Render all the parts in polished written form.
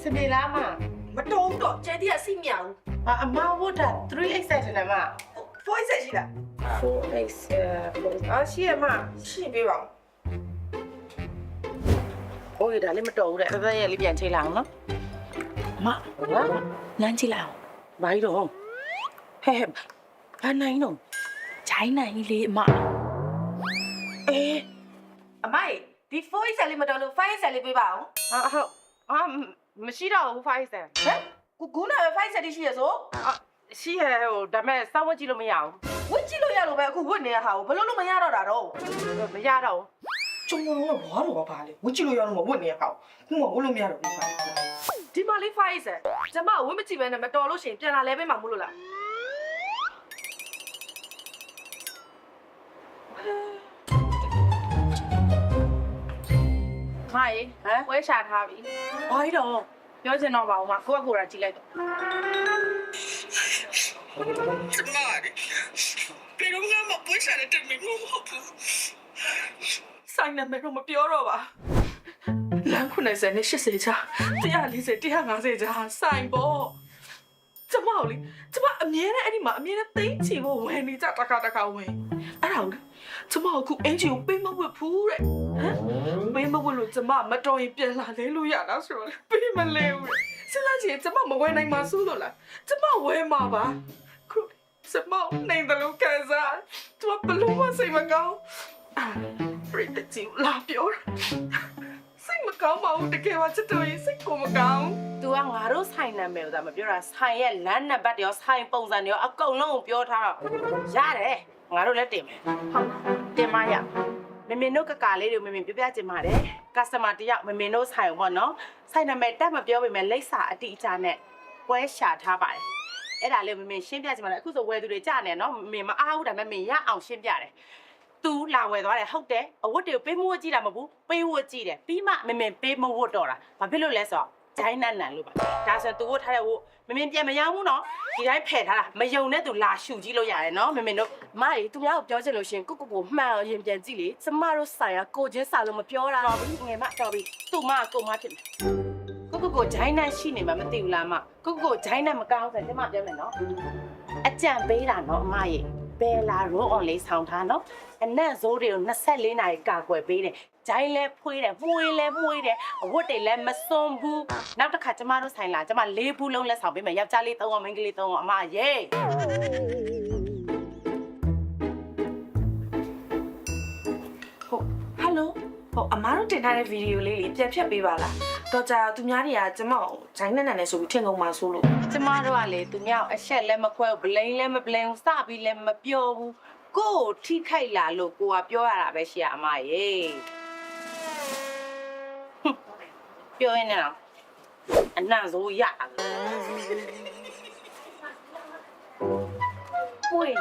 စနေလားမ မတုံးတော့ကျဲတီးကစိမြောင် အမဝတ်တာ 3XL နဲ့မ voice ရှိလား 4XL ရှိရမရှိပေးပါဦး โอ้ยဒါလေးမတော်ဘူးတဲ့သက်ရဲ့လေးပြန်ချိန်လိုက်အောင်နော်အမလမ်းကြည့်လိုက်အောင်ဘာကြီးတော့ဟဲ့ဘာနိုင်တော့ချိုင်းနိုင်လေးအမအေး အမိုင်ဒီ voice လေးမတော်လို့ 5 လေးပေးပါဦး ဟုတ်မရှိတော့ဘူး 5XL ဟမ်ကူနာပဲ5ရှိရဆို ရှိရဟိုဒါမဲ့စောင့်ဝတ်ကြည့်လို့မရဘူး ဝတ်ကြည့်လို့ရလို့ပဲအခုဝတ်နေရဟာကိုဘလို့လို့မရတော့တာတော့ မရတော့ ကျုံငုံတော့ဘာလို့ပါလဲဝတ်ကြည့်လို့ရလို့မဝတ်နေရဟာကိုခုမှဝတ်လို့မရတော့ဘူးဒီမလေး5ကျမဝတ်မကြည့်ပဲနဲ့မတော်လို့ရှိရင်ပြန်လာလဲပေးမှာမလို့လားမိုင်ဝဲရှာထားပြီဘာကြီးတော့ပြောချင်တော့ပါဦးမကိုကကိုရာကြည့်လိုက်တော့ ကျမဘယ်တော့မှမပွေးစားတဲ့မင်းမဟုတ်ဘူး ဆိုင်နာမည်တော့မပြောတော့ပါလမ်း90နဲ့80ချာ140 150ချာဆိုင်ပေါ့ကျမလေကျမအမြဲတမ်းအဲ့ဒီမှာအမြဲတမ်းသိချင်ဖို့ဝယ်နေကြတခါတခါဝင်အဲ့ဒါလေကျမအခုအင်ဂျီကိုပေးမဝတ်ဘူးတဲ့ဟမ်ပေးမဝတ်လို့ကျမမတော်ရင်ပြန်လာလဲလို့ရတာဆိုတော့ပေးမလဲဘူးစဉ်းစားကြည့်ကျမမဝယ်နိုင်မှာစိုးလို့လားကျမဝယ်မှာပါခုကျမနိုင်တယ်လို့ကန်စားကျမဘလို့မစိတ်မကောင်းပြည့်တဲ့ကြီးလာပြောစိတ်မကောင်းပါဘူးတကယ်ပါချစ်တော်ရင်စိတ်ကိုမကောင်း तू ကငါတို့ဆိုင်နာမည်ကိုသာမပြောတာဆိုင်ရဲ့လမ်းနံပါတ်တွေရောဆိုင်ပုံစံတွေရောအကုန်လုံးကိုပြောထားတော့ရတယ်ငါတို့လည်းတင်မယ်ဟုတ်တင်မရမမေတို့ကကာလေးတွေမမေပြပြချင်ပါတယ်ကစတမာတယောက်မမေတို့ဆိုင်ပေါ့နော်ဆိုင်နာမည်တက်မပြောပေမဲ့လိပ်စာအတိအကျနဲ့ပွဲရှာထားပါတယ်အဲ့ဒါလေးမမေရှင်းပြချင်ပါတယ်အခုဆိုဝယ်သူတွေကြားနေနော်မမေမအားဘူးဒါပေမဲ့မရအောင်ရှင်းပြတယ်သူလာဝယ်သွားတယ်ဟုတ်တယ်အဝတ်တွေကိုပေးမဝတ်ကြည့်တာမဟုတ်ဘူးပေးဝတ်ကြည့်တယ်ပြီးမှမမေပေးမဝတ်တော့တာဘာဖြစ်လို့လဲဆိုတော့ဂျိုင်းနန်နန်လို့ပါဒါဆိုသူဝတ်ထားတဲ့ဝတ်မမေပြန်မရောဘူးနော်ဒီတိုင်းဖယ်ထားတာမယုံနဲ့သူလာရှူကြည့်လို့ရတယ်နော်မမေတို့မကြီးသူများကိုပြောချင်လို့ရှင်ကိုမှန်ရင်ပြန်ကြည့်လေကျမတို့ဆိုင်ကကိုချင်းစာလို့မပြောတာတော့ငယ်မတော်ပြီသူ့မကိုမဖြစ်မယ်ကိုဂျိုင်းနန်ရှိနေမှာမသိဘူးလားမကိုဂျိုင်းနန်မကောင်းဆိုရင်ကျမပြောမယ်နော်အကြံပေးတာနော်အမကြီးဘယ်လာရိုးအွန်လေးဆောင်းထားနော်အနက်ဇိုးတွေကို24နာရီကာကွယ်ပေးတယ်ဂျိုင်းလဲဖွေးတယ်မှုေးလဲမှုေးတယ်အဝတ်တွေလည်းမစွန်ဘူးနောက်တစ်ခါကျမတို့ဆိုင်လာကျမ၄ဘူးလုံးလက်ဆောင်ပေးမယ်ယောက်ျားလေး3အောင်မိန်းကလေး3အောင်အမရေဟုတ်ဟယ်လိုဟုတ်အမားတို့တင်ထားတဲ့ဗီဒီယိုလေးပြန်ဖြတ်ပေးပါလားတော့ကြာသူများတွေကကျမကိုဂျိုင်းနဲ့နန်နဲ့ဆိုပြီးထင်ကုန်ပါဆိုလို့ ကျမတို့ကလေသူများအဆက်လည်းမခွဲဘူးဘလိန်လည်းမဘလိန်စပြီးလည်းမပြောဘူးကို့ထိခိုက်လာလို့ကိုကပြောရတာပဲရှိရအမရေပြောရင်တော့အနံ့ဆိုရဝေး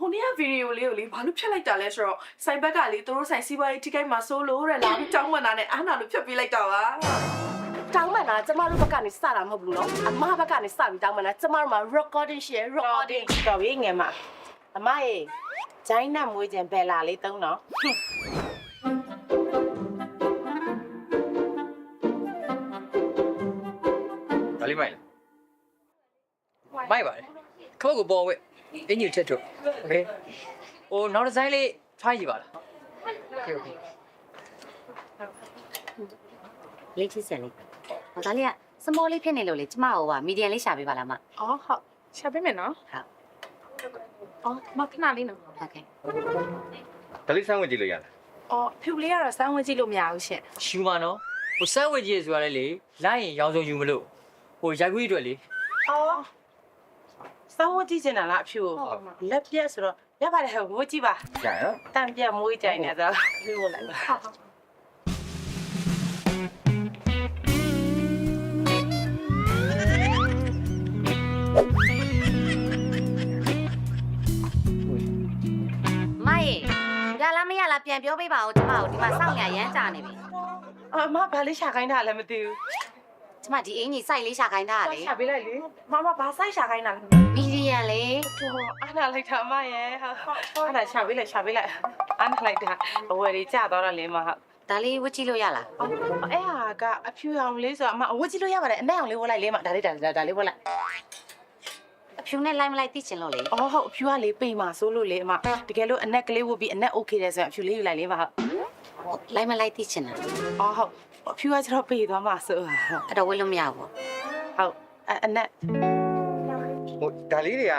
ဟိုနေ့ကဗီဒီယိုလေးကိုလေဘာလို့ဖြတ်လိုက်တာလဲဆိုတော့ဆိုင်ဘက်ကလေသူတို့ဆိုင်စီးပွားရေးထိခိုက်မှာစိုးလို့တဲ့လာပြီးတောင်းပန်တာနဲ့အားနာလို့ဖြတ်ပေးလိုက်တာပါ တောင်းပန်တာကျမတို့ဘက်ကနေစတာမဟုတ်ဘူးနော်အမဘက်ကနေစပြီးတောင်းပန်တာကျမတို့မှာ recording ရှိရ recording တော်ပြီငယ်မအမရေဂျိုင်းနတ်မွေးခြင်းဘယ်လာလေးသုံးနော်ဒါလေးမိုက်လားမိုက်ပါလေခမောက်ကိုပေါ်ဝဲအင်ကြီးချက်ထုတ်โอเคဟိုနောက်ဒီဇိုင်းလေးထားကြည့်ပါလားโอเคโอเค လေးချစ်စံလေးဟောဒါလေးကစမောလေးဖြစ်နေလို့လေကျမဟိုကမီဒီယံလေးရှာပေးပါလားမ အော်ဟုတ်ရှာပေးမယ်နော် ဟုတ် အော်မခဏလေးနော် ဟုတ်ကဲ့ ဒါလေးစမ်းဝင်ကြည့်လို့ရလား အော်ဖြူလေးကတော့စမ်းဝင်ကြည့်လို့မရဘူးရှင် ရှူပါနော်ဟိုစမ်းဝဲကြီးဆိုရလဲလေလိုက်ရင်ရောင်စုံယူမလို့ဟိုရိုက်ခွေးအတွက်လေ အော်စောင်းဝကြည့်နေတာလားအဖြူလက်ပြက်ဆိုတော့ရပါတယ်ဟိုဝကြည့်ပါ ရရနော် တန်ပြက်မွေးကြိုင်နေတော့ဖြူလိုက်ပါမရေရလားမရလားပြန်ပြောပေးပါဦးကျမတို့ဒီမှာစောင့်ရရမ်းကြာနေပြီ အမဘာလေးရှာခိုင်းတာလည်းမသိဘူး ကျမဒီအင်ကြီးစိုက်လေးရှာခိုင်းတာလေ ရှာပေးလိုက်လေမမဘာဆိုင်ရှာခိုင်းတာလဲ မီဒီယံလေ ဟိုအားနာလိုက်တာအမရဲ့ဟာအားနာရှာပေးလိုက်အားနာလိုက်တာအဝယ်လေးကြာသွားတော့လေမဟုတ် ဒါလေးဝတ်ကြည့်လို့ရလား အဲ့ဟာကအဖြူအောင်လေးဆိုတော့အမဝတ်ကြည့်လို့ရပါတယ်အနက်အောင်လေးဝတ်လိုက်လေးမဒါလေးဝတ်လိုက် အဖြူနဲ့လိုက်မလိုက်သိချင်လို့လေ အော်ဟုတ်အဖြူကလေးပိတ်မှာစိုးလို့လေအမတကယ်လို့အနက်ကလေးဝတ်ပြီးအနက် okay တယ်ဆိုရင်အဖြူလေးယူလိုက်လေးပါဟုတ် လိုက်မလိုက်သိချင်တာ အော်ဟုတ်အဖြူကကျတော့ပိတ်သွားမှာဆိုဟုတ် အဲ့တော့ဝတ်လို့မရဘူး အနက် ဟိုဒါလေးတွေက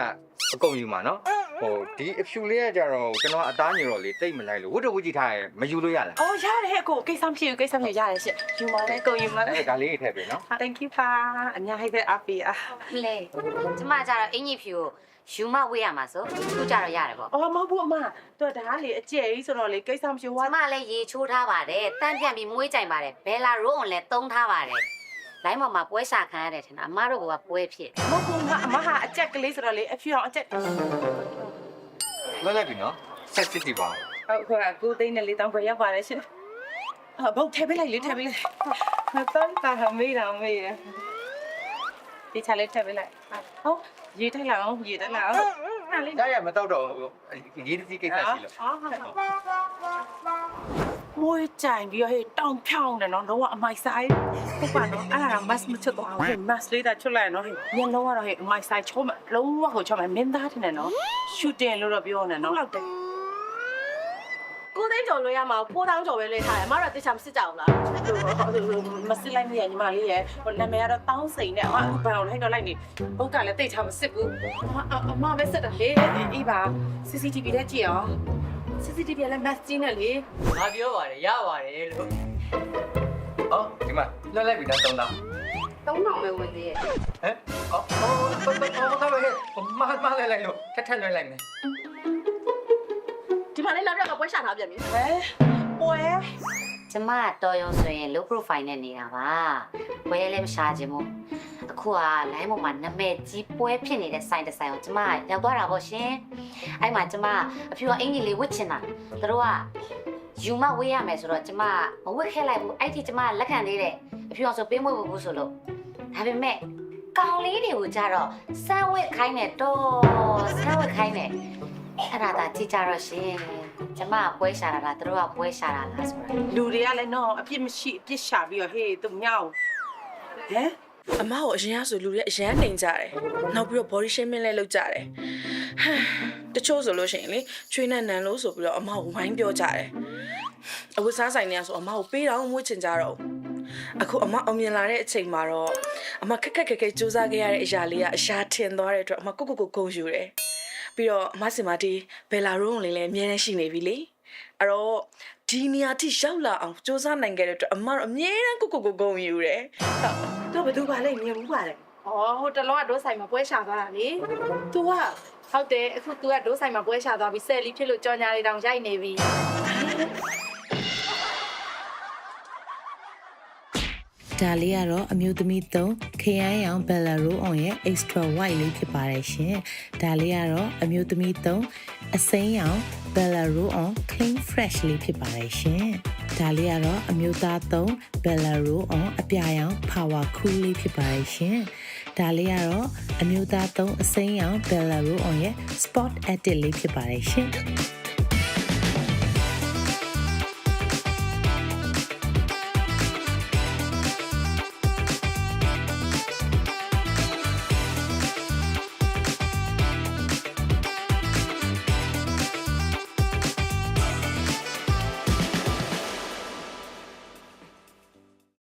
အကုန်ယူမှာနော်ဟိုဒီအဖြူလေးကကြတော့ကျွန်တော်အသားညိုတော့လေတိတ်မလိုက်လို့ဝတ်တော့ဝတ်ကြည့်ထားရမယူလို့ရလား အော်ရတယ်အကိုကိစ္စမရှိဘူးကိစ္စမရှိရတယ်ရှင့်ယူပါလေကုန်ယူပါလေ အဲ့ဒါလေးတွေထည့်ပြီနော် Thank you ပါအများကြီးပဲအပီအား လေကျမကျတော့အင်ကြီးဖြူကိုယူမဝေးရမှာဆိုသူကြတော့ရတယ်ပေါ့ အော်မဟုတ်ဘူးအမသူကဒါကလေအကျယ်ကြီးဆိုတော့လေကိစ္စမရှိဘူး ကျမလည်းရေချိုးထားပါတယ်တန့်ပြန့်ပြီးမွေးကြိုင်ပါတယ်ဘယ်လာရိုးအောင်လည်းသုံးထားပါတယ်လိုင်းပေါ်မှာပွဲစားခံရတယ်ထင်တာအမတို့ကပွဲဖြစ် မဟုတ်ဘူးအမဟာအကျက်ကလေးဆိုတော့လေအဖြူအောင်အချက် လွတ်လိုက်ပြီနော်ဆက်စစ်ကြည့်ပါ ဟုတ်ကဲ့ကိုသိန်းနဲ့လေးတောင်းခွဲရောက်ပါတယ်ရှင်ဘုတ်ထဲပေးလိုက်လေထဲပေးလိုက်မတန်းတာမေးတော့မေးရဒီချလေးထဲပေးလိုက်ဟုတ်ရေထိုက်လာအောင်ရေတက်လာအောင်ဟာလေး ဒါရမတော့တော့ရေးတစီကိစ္စရှိလို့ မွေးကြိုင်ပြီးတော့ဟဲ့တောင်ဖြောင်းတယ်နော်တော့အမိုက်ဆိုင်ဟုတ်ပါနော်အဲ့ဒါမတ်မချတော့ဟဲ့မတ်လေးတာချွတ်လိုက်နော်ဟဲ့ညလုံးကတော့ဟဲ့အမိုက်ဆိုင်ချုံးမလုံးဝကိုချုံးမမင်းသားတင်တယ်နော်ရှူတင်လို့တော့ပြောနေနော်ဟုတ်တယ် ကိုသိန်းကျော်လွှဲရမှာဖိုးတောင်းကျော်ပဲလွှဲထားတယ်အမတို့ကတိချာမစစ်ကြဘူးလား မစစ်လိုက်မရညီမလေးရဲ့ဟိုနာမည်ကတော့တောင်းစိန်နဲ့အမဘယ်အောင်လိုက်တော့လိုက်နေဘုတ်ကလည်းတိတ်ချမစစ်ဘူးအမပဲစစ်တယ်လေအေးပါ CCTV နဲ့ကြည့်အောင် CCTV လည်း match ကြီးနဲ့လေ ငါပြောပါတယ်ရပါတယ်လို့ ဟောဒီမှာလွတ်လိုက်ပြီတော့3000 3000ပဲဝင်သေးရဲ့ ဟမ်အော်တော့ပဲမလိုက်လို့ထက်လွှဲလိုက်မယ် ဒီမှာလည်းနောက်တော့ပွဲရှာထားပြန်ပြီ ဟဲပွဲ ကျမတော်ရုံဆိုရင် low profile နဲ့နေတာပါပွဲလည်းမရှာချင်ဘူးအခုက line ပေါ်မှာနာမည်ကြီးပွဲဖြစ်နေတဲ့ဆိုင်တစ်ဆိုင်ကိုကျမရောက်သွားတာပေါ့ရှင်အဲ့မှာကျမအဖြူအင်ကြီးလေးဝတ်ချင်တာသူတို့ကယူမဝေးရမယ်ဆိုတော့ကျမမဝတ်ခဲ့လိုက်ဘူးအဲ့ဒီကျမလက်ခံသေးတယ်အဖြူအောင်ဆိုပေးမွေးဘူးဆိုလို့ဒါပေမဲ့ကောင်လေးတွေကိုကြတော့စမ်းဝတ်ခိုင်းတယ်တော့စမ်းဝတ်ခိုင်းတယ်အဲ့ဒါသာကြည့်ကြတော့ရှင်ကျမပွဲရှာတာလားသူတို့ကပွဲရှာတာလားဆိုတာ လူတွေကလည်းနော်အပြစ်မရှိအပြစ်ရှာပြီးတော့ဟေးသူမြောက်ဟဲ အမကိုအရင်ကဆိုလူတွေအရန်နေကြတယ်နောက်ပြီးတော့ body shaming လည်းလုပ်ကြတယ်တချို့ဆိုလို့ရှိရင်လေချွေးနဲ့နန်လို့ဆိုပြီးတော့အမကိုဝိုင်းပြောကြတယ်အဝတ်စားဆိုင်တွေကဆိုအမကိုပေးတော့မွေးချင်ကြတော့အခုအမအောင်မြင်လာတဲ့အချိန်မှာတော့အမခက်ခက်စူးစမ်းခဲ့ရတဲ့အရာလေးကအရှာထင်သွားတဲ့အတွက်အမကိုဂုံယူတယ်ပြီးတော့အမစင်မတီဘယ်လာရုံးလေးလည်းအမြဲတမ်းရှိနေပြီလေအဲ့တော့ဒီနေရာထိရောက်လာအောင်စူးစမ်းနိုင်ခဲ့တဲ့အတွက်အမတော့အမြဲတမ်းကိုဂုံယူတယ် တော့ဘယ်သူပါလဲမြင်ဘူးပါလဲ ။အော်ဟိုတလောကဒိုးဆိုင်မှာပွဲရှာသွားတာလေ သူက ။ဟုတ်တယ်အခု तू ကဒိုးဆိုင်မှာပွဲရှာသွားပြီးဆယ်လီဖြစ်လို့ကြော်ညာလေးတောင်ရိုက်နေပြီ ဒါလေးကတော့အမျိုးသမီး3ခရိုင်းရောင်ဘယ်လာရိုးအောင်ရဲ့ extra white လေးဖြစ်ပါတယ်ရှင်ဒါလေးကတော့အမျိုးသမီး3အစိမ်းရောင်ဘယ်လာရိုးအောင် clean fresh လေးဖြစ်ပါတယ်ရှင်ဒါလေးကတော့အမျိုးသား3ဘယ်လာရိုးအောင်အပြာရောင် power cool လေးဖြစ်ပါတယ်ရှင်ဒါလေးကတော့အမျိုးသား3အစိမ်းရောင်ဘယ်လာရိုးအောင်ရဲ့ spot edit လေးဖြစ်ပါတယ်ရှင်